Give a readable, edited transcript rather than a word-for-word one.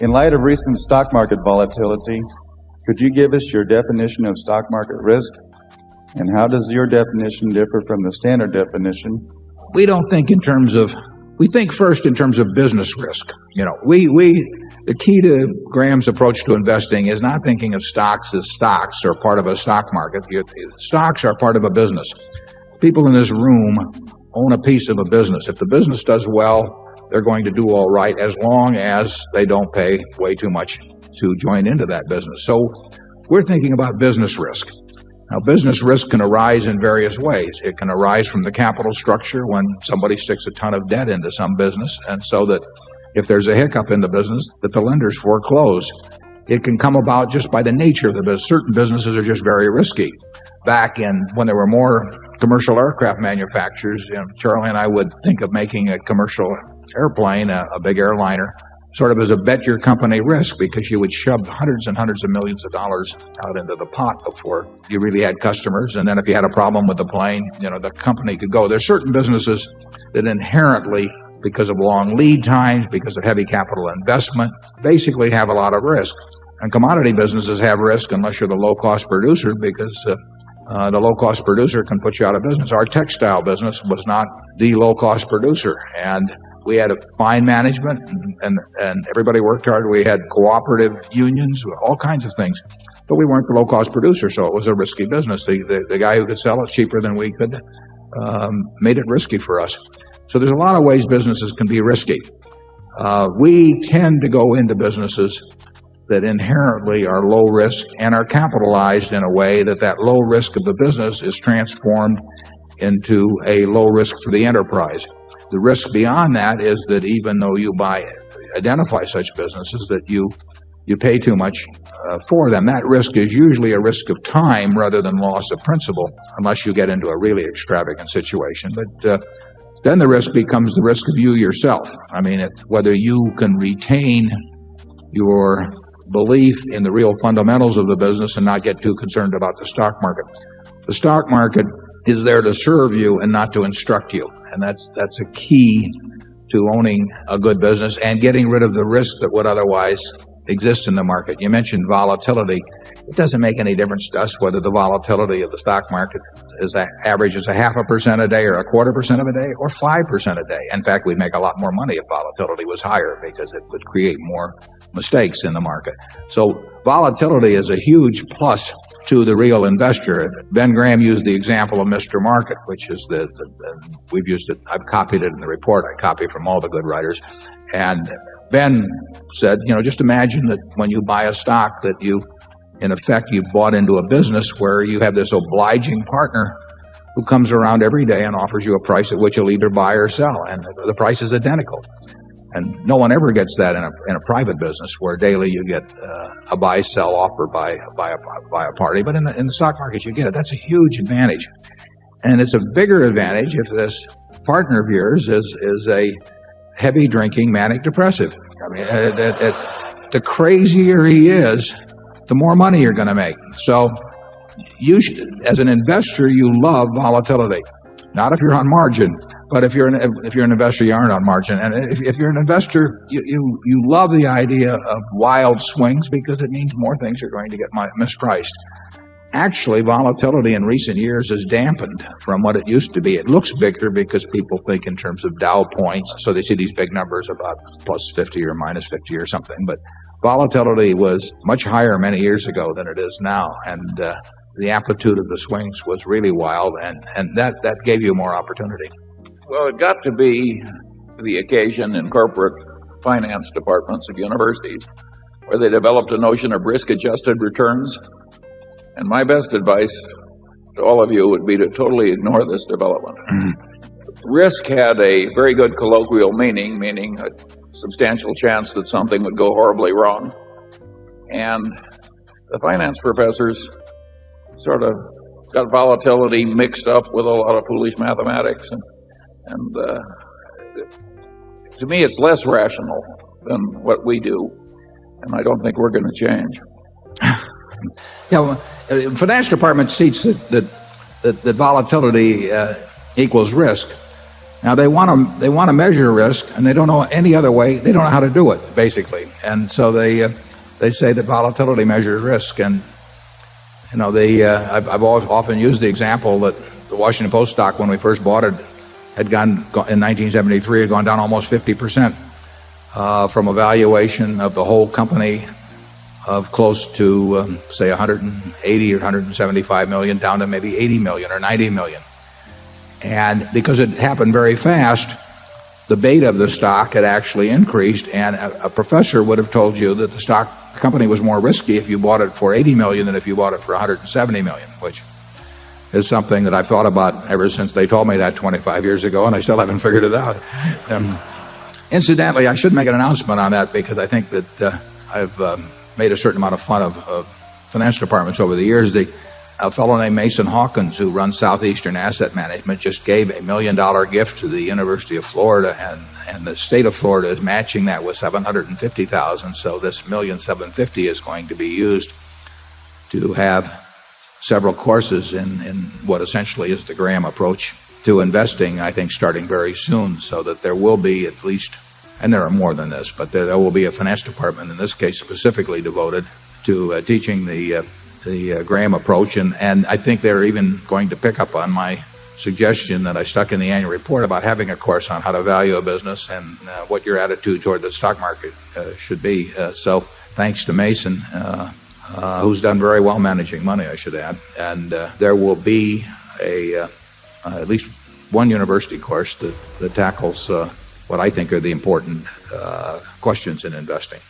In light of recent stock market volatility, could you give us your definition of stock market risk? And how does your definition differ from the standard definition? We don't think in terms of, we think first in terms of business risk. You know, the key to Graham's approach to investing is not thinking of stocks as stocks or part of a stock market. Stocks are part of a business. People in this room own a piece of a business. If the business does well, they're going to do all right as long as they don't pay way too much to join into that business. So we're thinking about business risk. Now, business risk can arise in various ways. It can arise from the capital structure when somebody sticks a ton of debt into some business, and so that if there's a hiccup in the business, that the lenders foreclose. It can come about just by the nature of the business. Certain businesses are just very risky. Back in when there were more commercial aircraft manufacturers, you know, Charlie and I would think of making a commercial airplane, a big airliner, sort of as a bet your company risk, because you would shove hundreds and hundreds of millions of dollars out into the pot before you really had customers. And then if you had a problem with the plane, you know, the company could go. There's certain businesses that inherently, because of long lead times, because of heavy capital investment, basically have a lot of risk. And commodity businesses have risk unless you're the low-cost producer, because the low-cost producer can put you out of business. Our textile business was not the low-cost producer, and we had a fine management, and everybody worked hard. We had cooperative unions, all kinds of things, but we weren't the low-cost producer, so it was a risky business. The guy who could sell it cheaper than we could made it risky for us. So there's a lot of ways businesses can be risky. We tend to go into businesses that inherently are low risk and are capitalized in a way that that low risk of the business is transformed into a low risk for the enterprise. The risk beyond that is that even though you identify such businesses, that you pay too much for them. That risk is usually a risk of time rather than loss of principal, unless you get into a really extravagant situation. But then the risk becomes the risk of you yourself. I mean, it's whether you can retain your belief in the real fundamentals of the business and not get too concerned about the stock market. The stock market is there to serve you and not to instruct you. And that's a key to owning a good business and getting rid of the risk that would otherwise exist in the market. You mentioned volatility. It doesn't make any difference to us whether the volatility of the stock market averages 0.5% a day or 0.25% of a day or 5% a day. In fact, we'd make a lot more money if volatility was higher, because it would create more mistakes in the market. So volatility is a huge plus to the real investor. Ben Graham used the example of Mr. Market, which is we've used it. I've copied it in the report. I copy from all the good writers. And Ben said, you know, just imagine that when you buy a stock that in effect, you've bought into a business where you have this obliging partner who comes around every day and offers you a price at which you'll either buy or sell. And the price is identical. And no one ever gets that in a private business where daily you get a buy-sell offer by a party. But in the stock market, you get it. That's a huge advantage. And it's a bigger advantage if this partner of yours is a heavy drinking manic depressive. I mean, the crazier he is, the more money you're going to make. So you should, as an investor, you love volatility. Not if you're on margin, but if you're an investor, you aren't on margin. And if you're an investor, you love the idea of wild swings, because it means more things are going to get mispriced. Actually, volatility in recent years is dampened from what it used to be. It looks bigger because people think in terms of Dow points, so they see these big numbers about plus 50 or minus 50 or something. But volatility was much higher many years ago than it is now, and the amplitude of the swings was really wild, and that gave you more opportunity. Well, it got to be the occasion in corporate finance departments of universities where they developed a notion of risk-adjusted returns. And my best advice to all of you would be to totally ignore this development. Risk had a very good colloquial meaning a substantial chance that something would go horribly wrong. And the finance professors sort of got volatility mixed up with a lot of foolish mathematics. And to me, it's less rational than what we do. And I don't think we're going to change. Yeah, finance department seats that volatility equals risk. Now they want to measure risk, and they don't know any other way. They don't know how to do it, basically. And so they say that volatility measures risk. And I've always often used the example that the Washington Post stock, when we first bought it, had gone in 1973, had gone down almost 50%, from a valuation of the whole company of close to say 180 or 175 million down to maybe 80 million or 90 million. And because it happened very fast, the beta of the stock had actually increased, and a professor would have told you that the company was more risky if you bought it for 80 million than if you bought it for 170 million, which is something that I've thought about ever since they told me that 25 years ago, and I still haven't figured it out. Incidentally, I should make an announcement on that, because I think that I've made a certain amount of fun of finance departments over the years. A fellow named Mason Hawkins, who runs Southeastern Asset Management, just gave $1 million gift to the University of Florida, and the state of Florida is matching that with $750,000. So this $1,750,000 is going to be used to have several courses in what essentially is the Graham approach to investing, I think, starting very soon, so that there will be at least, and there are more than this, but there will be a finance department, in this case specifically devoted to teaching the Graham approach. And I think they're even going to pick up on my suggestion that I stuck in the annual report about having a course on how to value a business and what your attitude toward the stock market should be. So thanks to Mason, who's done very well managing money, I should add. And there will be at least one university course that tackles what I think are the important questions in investing.